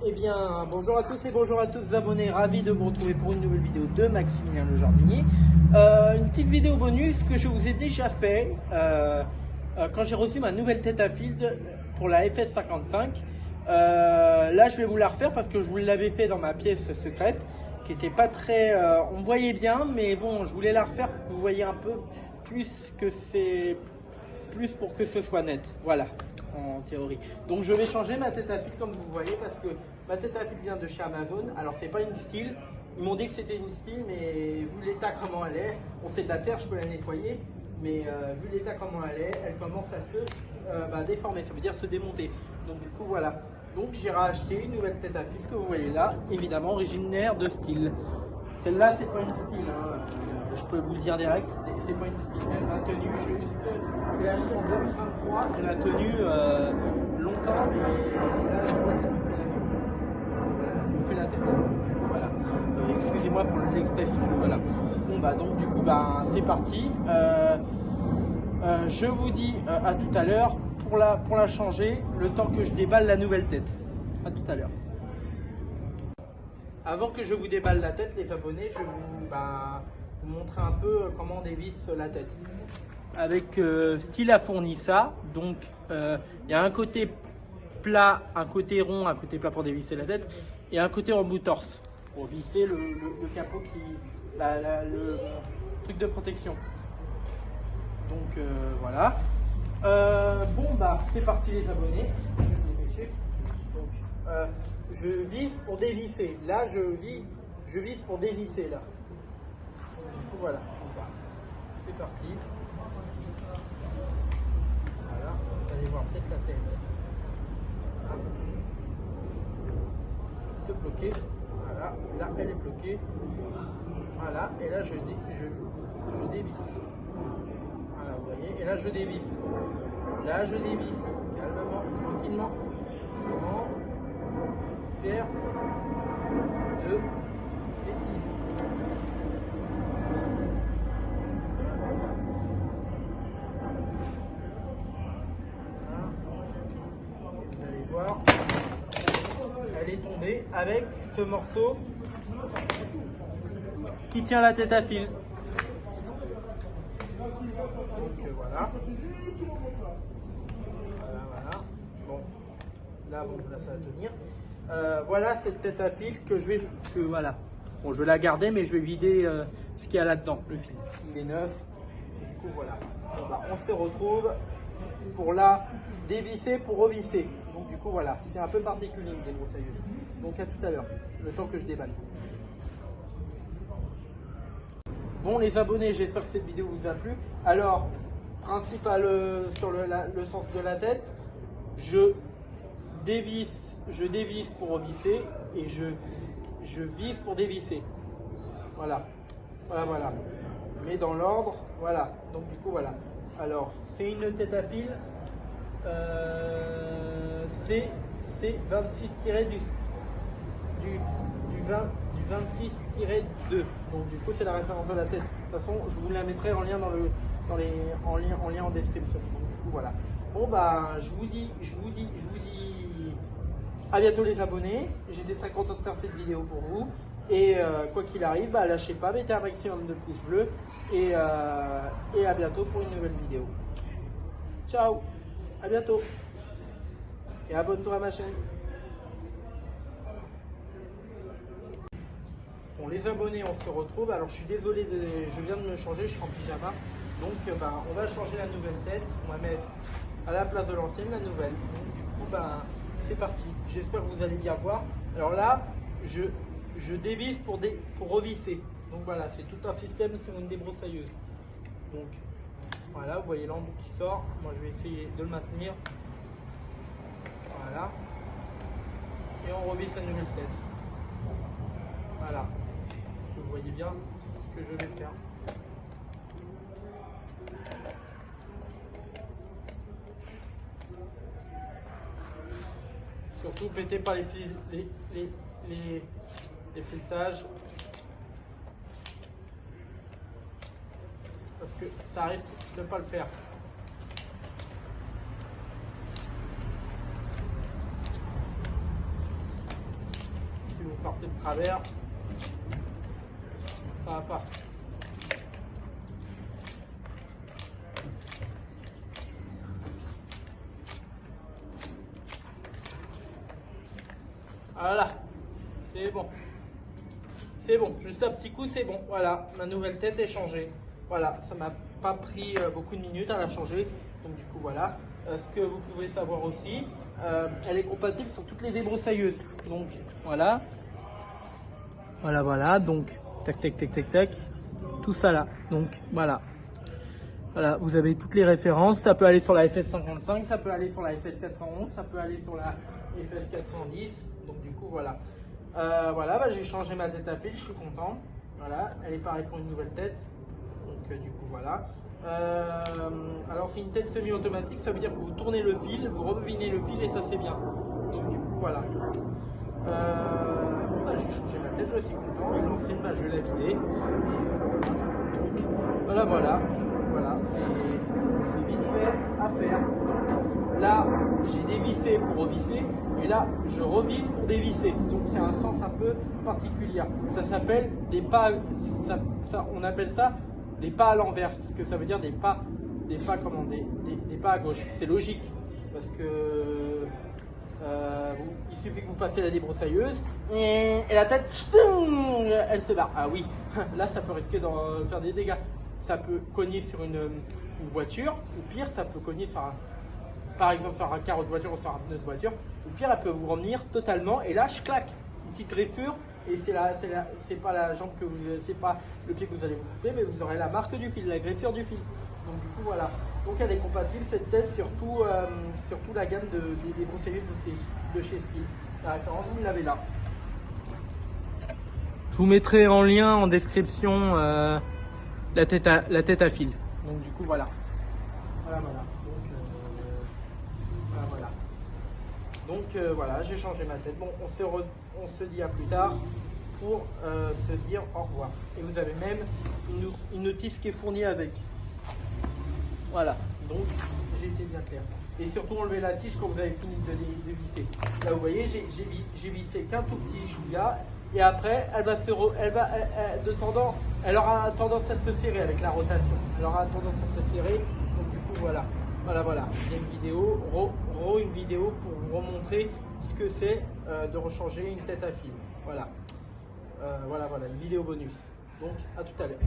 Eh bien, bonjour à tous et bonjour à tous les abonnés, ravi de vous retrouver pour une nouvelle vidéo de Maximilien le Jardinier. Une petite vidéo bonus que je vous ai déjà fait quand j'ai reçu ma nouvelle tête à fil pour la FS55. Là, je vais vous la refaire parce que je vous l'avais fait dans ma pièce secrète, qui était pas très... on voyait bien, mais bon, je voulais la refaire pour que vous voyez un peu plus que c'est... plus pour que ce soit net, voilà, en théorie. Donc je vais changer ma tête à fil comme vous voyez parce que ma tête à fil vient de chez Amazon. Alors c'est pas une style, ils m'ont dit que c'était une style, mais vu l'état comment elle est, on sait de la terre, je peux la nettoyer, mais vu l'état comment elle est, elle commence à se déformer, ça veut dire se démonter. Donc du coup voilà, donc j'ai racheté une nouvelle tête à fil que vous voyez là, évidemment originaire de style. Celle-là, c'est pas une style, hein. Je peux vous le dire direct, c'est pas une style. Elle m'a tenu juste, je l'ai acheté en 2023, elle a tenu longtemps, mais là, je me fais la tête. Voilà. Excusez-moi pour l'expression, voilà. Bon, bah, donc, du coup, bah, c'est parti. Je vous dis à tout à l'heure pour la changer, le temps que je déballe la nouvelle tête. À tout à l'heure. Avant que je vous déballe la tête, les abonnés, je vais vous montrer un peu comment on dévisse la tête. Avec Style a fourni ça, donc il y a un côté plat, un côté rond, un côté plat pour dévisser la tête, et un côté en bout torse pour visser le capot le truc de protection. Donc voilà. Bon bah c'est parti les abonnés. Je vais me dépêcher. Donc, je visse pour dévisser. Là, je visse pour dévisser là. Donc, du coup, voilà. C'est parti. Voilà. Vous allez voir peut-être la tête. Voilà. Se bloquer. Voilà. Là, elle est bloquée. Voilà. Et là, je dévisse. Voilà, vous voyez. Et là, je dévisse. Là, je dévisse. Calmement, tranquillement. Doucement. Faire de bêtises. Vous allez voir, elle est tombée avec ce morceau qui tient la tête à fil. Donc voilà. Voilà. Bon, là ça va tenir. Voilà cette tête à fil que je vais, voilà. Bon, je vais la garder, mais je vais vider ce qu'il y a là-dedans, le fil. Il est neuf. Du coup, voilà. Bon, bah, on se retrouve pour la dévisser, pour revisser. Donc, du coup, voilà. C'est un peu particulier une débroussailleuse. Donc, à tout à l'heure, le temps que je déballe. Bon, les abonnés, j'espère que cette vidéo vous a plu. Alors, principal sur le sens de la tête, je dévisse pour revisser et je visse pour dévisser. Voilà. Voilà. Mais dans l'ordre, voilà. Donc du coup, voilà. Alors, c'est une tête à fil. C'est 26 du 26-2. Donc du coup, c'est la référence de la tête. De toute façon, je vous la mettrai en lien en lien en description. Donc du coup, voilà. Bon bah, je vous dis à bientôt les abonnés. J'étais très content de faire cette vidéo pour vous. Et quoi qu'il arrive, bah, lâchez pas, mettez un maximum de pouces bleus. Et à bientôt pour une nouvelle vidéo. Ciao, à bientôt. Et abonne-toi à ma chaîne. Bon les abonnés, on se retrouve. Alors je suis désolé, je viens de me changer, je suis en pyjama. Donc on va changer la nouvelle tête. On va mettre à la place de l'ancienne la nouvelle. Donc du coup c'est parti. J'espère que vous allez bien voir. Alors là, je dévisse pour revisser. Donc voilà, c'est tout un système sur une débroussailleuse. Donc voilà, vous voyez l'embout qui sort. Moi je vais essayer de le maintenir. Voilà. Et on revisse la nouvelle tête. Voilà. Vous voyez bien ce que je vais faire. Surtout, pétez pas les filetages parce que ça risque de ne pas le faire. porté de travers. Ça va pas. Voilà, c'est bon. C'est bon, juste un petit coup, c'est bon. Voilà, ma nouvelle tête est changée. Voilà, ça m'a pas pris beaucoup de minutes à la changer. Donc du coup, voilà. Ce que vous pouvez savoir aussi, elle est compatible sur toutes les débroussailleuses. Donc voilà. Voilà. Donc, tac. Tout ça là. Donc voilà. Voilà, vous avez toutes les références. Ça peut aller sur la FS55, ça peut aller sur la FS411, ça peut aller sur la FS410. Donc du coup, voilà. Voilà, j'ai changé ma tête à fil, je suis content. Voilà, elle est pareille pour une nouvelle tête. Donc du coup, voilà. Alors c'est une tête semi-automatique, ça veut dire que vous tournez le fil, vous rebobinez le fil et ça c'est bien. Donc du coup, voilà. J'ai changé ma tête, je suis content. Et l'ancienne, je vais la vider. Donc voilà, c'est vite fait à faire. Donc, là, j'ai dévissé pour revisser, et là, je revisse pour dévisser. Donc c'est un sens un peu particulier. Ça s'appelle des pas, on appelle ça des pas à l'envers. Ce que ça veut dire des pas comment, des pas à gauche. C'est logique, parce que il suffit que vous passiez la débroussailleuse et la tête, elle se barre. Ah oui, là ça peut risquer d'en faire des dégâts. Ça peut cogner sur une voiture, ou pire, ça peut cogner sur par exemple sur un carreau de voiture ou sur un pneu de voiture, ou pire, elle peut vous revenir totalement et là, je claque. Une petite griffure, et c'est pas la jambe que vous, c'est pas le pied que vous allez vous couper, mais vous aurez la marque du fil, la griffure du fil. Donc du coup, voilà. Donc elle est compatible, cette tête, surtout la gamme des débroussailleuses de chez Stihl. La référence, vous l'avez là. Je vous mettrai en lien en description la tête à fil. Donc du coup, voilà. Voilà. Donc voilà, j'ai changé ma tête. Bon, on se dit à plus tard pour se dire au revoir. Et vous avez même une notice qui est fournie avec. Voilà, donc j'ai été bien clair. Et surtout enlever la tige quand vous avez fini de visser. Là vous voyez, j'ai vissé qu'un tout petit chouïa. Et après, elle aura tendance à se serrer avec la rotation. Elle aura tendance à se serrer. Donc du coup voilà. Voilà. Il y a une vidéo, une vidéo pour vous remontrer ce que c'est de rechanger une tête à fil. Voilà, une vidéo bonus. Donc à tout à l'heure.